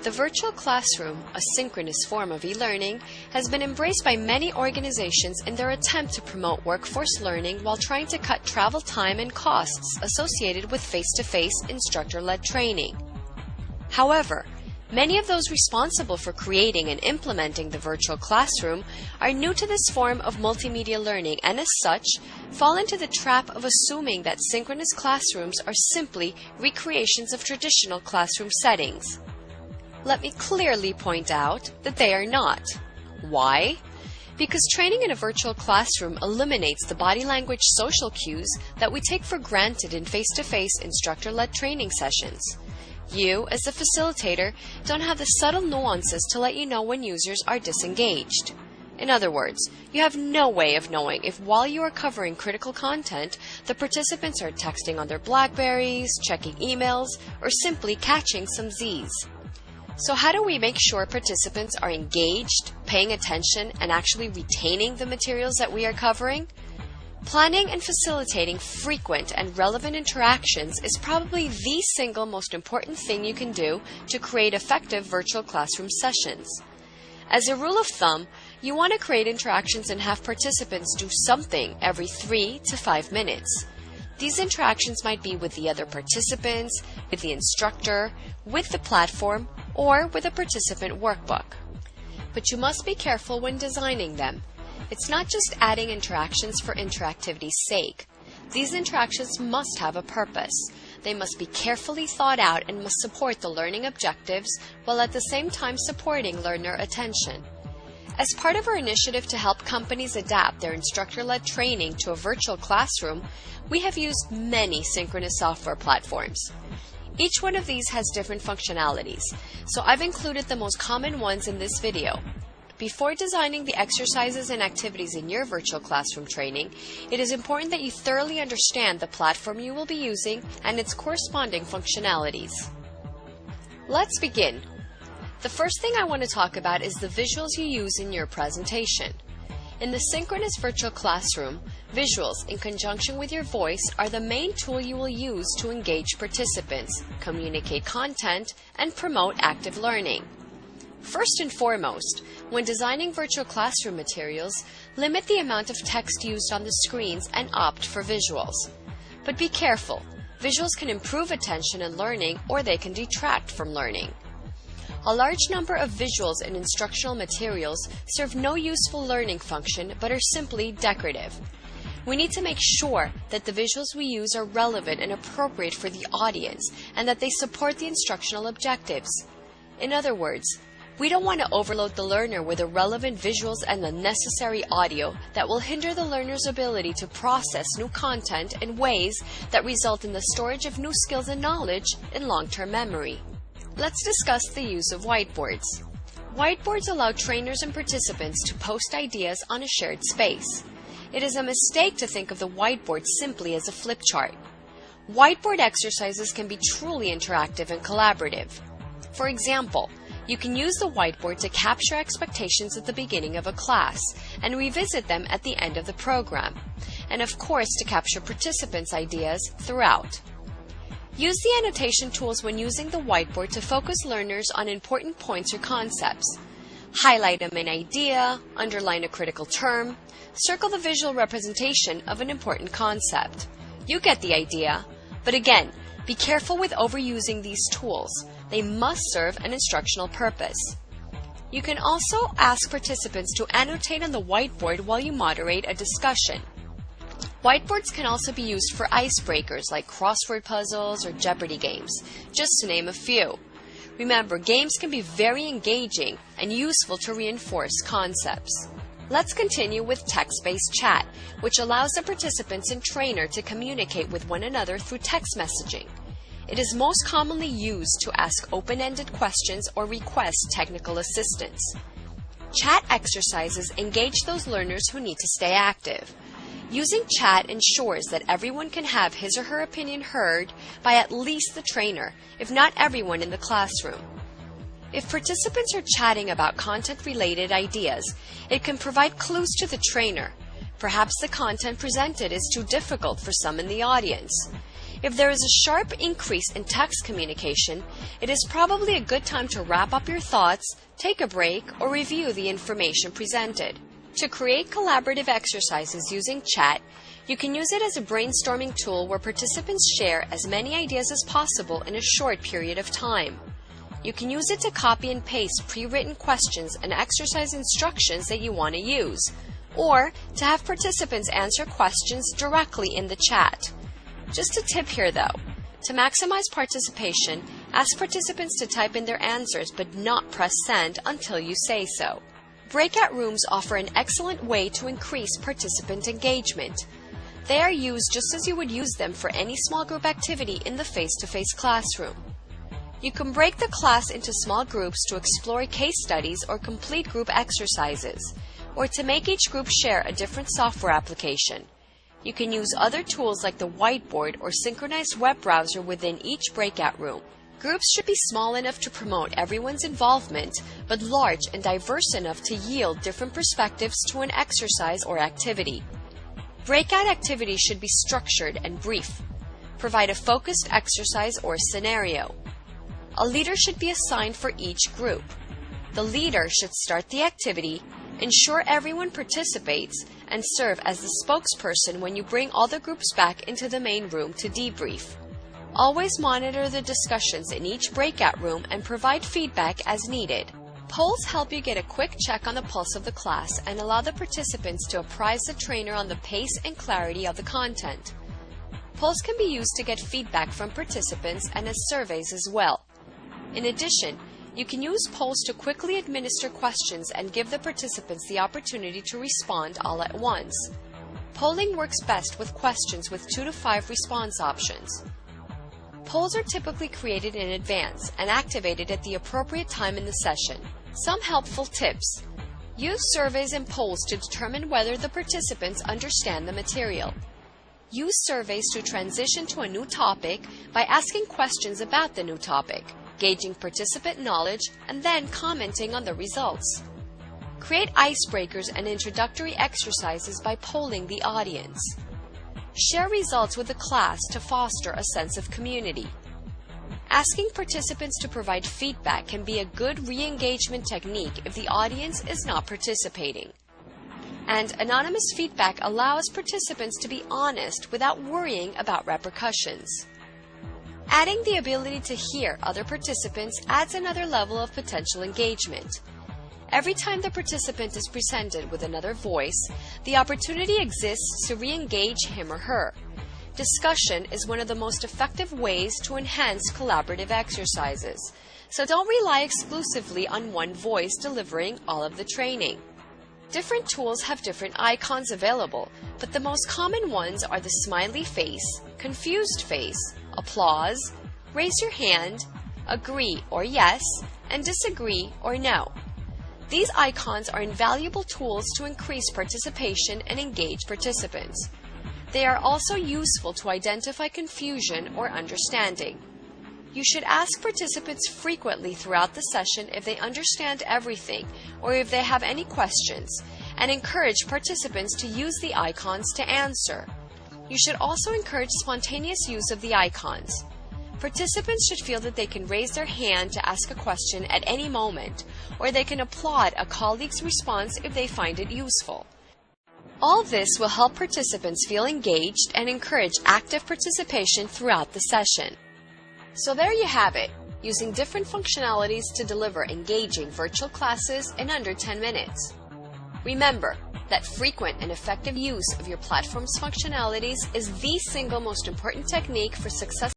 The virtual classroom, a synchronous form of e-learning, has been embraced by many organizations in their attempt to promote workforce learning while trying to cut travel time and costs associated with face-to-face instructor-led training. However, many of those responsible for creating and implementing the virtual classroom are new to this form of multimedia learning and as such fall into the trap of assuming that synchronous classrooms are simply recreations of traditional classroom settings. Let me clearly point out that they are not. Why? Because training in a virtual classroom eliminates the body language social cues that we take for granted in face-to-face instructor-led training sessions. You, as the facilitator, don't have the subtle nuances to let you know when users are disengaged. In other words, you have no way of knowing if while you are covering critical content, the participants are texting on their Blackberries, checking emails, or simply catching some Z's. So how do we make sure participants are engaged, paying attention, and actually retaining the materials that we are covering? Planning and facilitating frequent and relevant interactions is probably the single most important thing you can do to create effective virtual classroom sessions. As a rule of thumb, you want to create interactions and have participants do something every 3 to 5 minutes. These interactions might be with the other participants, with the instructor, with the platform, or with a participant workbook. But you must be careful when designing them. It's not just adding interactions for interactivity's sake. These interactions must have a purpose. They must be carefully thought out and must support the learning objectives while at the same time supporting learner attention. As part of our initiative to help companies adapt their instructor-led training to a virtual classroom, we have used many synchronous software platforms. Each one of these has different functionalities, so I've included the most common ones in this video. Before designing the exercises and activities in your virtual classroom training, it is important that you thoroughly understand the platform you will be using and its corresponding functionalities. Let's begin. The first thing I want to talk about is the visuals you use in your presentation. In the synchronous virtual classroom, visuals in conjunction with your voice are the main tool you will use to engage participants, communicate content, and promote active learning. First and foremost, when designing virtual classroom materials, limit the amount of text used on the screens and opt for visuals. But be careful, visuals can improve attention and learning or they can detract from learning. A large number of visuals in instructional materials serve no useful learning function but are simply decorative. We need to make sure that the visuals we use are relevant and appropriate for the audience and that they support the instructional objectives. In other words, we don't want to overload the learner with irrelevant visuals and unnecessary audio that will hinder the learner's ability to process new content in ways that result in the storage of new skills and knowledge in long-term memory. Let's discuss the use of whiteboards. Whiteboards allow trainers and participants to post ideas on a shared space. It is a mistake to think of the whiteboard simply as a flip chart. Whiteboard exercises can be truly interactive and collaborative. For example, you can use the whiteboard to capture expectations at the beginning of a class and revisit them at the end of the program, and of course to capture participants' ideas throughout. Use the annotation tools when using the whiteboard to focus learners on important points or concepts. Highlight a main idea, underline a critical term, circle the visual representation of an important concept. You get the idea, but again, be careful with overusing these tools. They must serve an instructional purpose. You can also ask participants to annotate on the whiteboard while you moderate a discussion. Whiteboards can also be used for icebreakers like crossword puzzles or Jeopardy games, just to name a few. Remember, games can be very engaging and useful to reinforce concepts. Let's continue with text-based chat, which allows the participants and trainer to communicate with one another through text messaging. It is most commonly used to ask open-ended questions or request technical assistance. Chat exercises engage those learners who need to stay active. Using chat ensures that everyone can have his or her opinion heard by at least the trainer, if not everyone in the classroom. If participants are chatting about content-related ideas, it can provide clues to the trainer. Perhaps the content presented is too difficult for some in the audience. If there is a sharp increase in text communication, it is probably a good time to wrap up your thoughts, take a break, or review the information presented. To create collaborative exercises using chat, you can use it as a brainstorming tool where participants share as many ideas as possible in a short period of time. You can use it to copy and paste pre-written questions and exercise instructions that you want to use, or to have participants answer questions directly in the chat. Just a tip here though, to maximize participation, ask participants to type in their answers but not press send until you say so. Breakout rooms offer an excellent way to increase participant engagement. They are used just as you would use them for any small group activity in the face-to-face classroom. You can break the class into small groups to explore case studies or complete group exercises, or to make each group share a different software application. You can use other tools like the whiteboard or synchronized web browser within each breakout room. Groups should be small enough to promote everyone's involvement, but large and diverse enough to yield different perspectives to an exercise or activity. Breakout activities should be structured and brief. Provide a focused exercise or scenario. A leader should be assigned for each group. The leader should start the activity, ensure everyone participates, and serve as the spokesperson when you bring all the groups back into the main room to debrief. Always monitor the discussions in each breakout room and provide feedback as needed. Polls help you get a quick check on the pulse of the class and allow the participants to apprise the trainer on the pace and clarity of the content. Polls can be used to get feedback from participants and as surveys as well. In addition, you can use polls to quickly administer questions and give the participants the opportunity to respond all at once. Polling works best with questions with 2 to 5 response options. Polls are typically created in advance and activated at the appropriate time in the session. Some helpful tips. Use surveys and polls to determine whether the participants understand the material. Use surveys to transition to a new topic by asking questions about the new topic, gauging participant knowledge, and then commenting on the results. Create icebreakers and introductory exercises by polling the audience. Share results with the class to foster a sense of community. Asking participants to provide feedback can be a good re-engagement technique if the audience is not participating. And anonymous feedback allows participants to be honest without worrying about repercussions. Adding the ability to hear other participants adds another level of potential engagement. Every time the participant is presented with another voice, the opportunity exists to re-engage him or her. Discussion is one of the most effective ways to enhance collaborative exercises, so don't rely exclusively on one voice delivering all of the training. Different tools have different icons available, but the most common ones are the smiley face, confused face, applause, raise your hand, agree or yes, and disagree or no. These icons are invaluable tools to increase participation and engage participants. They are also useful to identify confusion or understanding. You should ask participants frequently throughout the session if they understand everything or if they have any questions, and encourage participants to use the icons to answer. You should also encourage spontaneous use of the icons. Participants should feel that they can raise their hand to ask a question at any moment, or they can applaud a colleague's response if they find it useful. All this will help participants feel engaged and encourage active participation throughout the session. So there you have it, using different functionalities to deliver engaging virtual classes in under 10 minutes. Remember that frequent and effective use of your platform's functionalities is the single most important technique for success.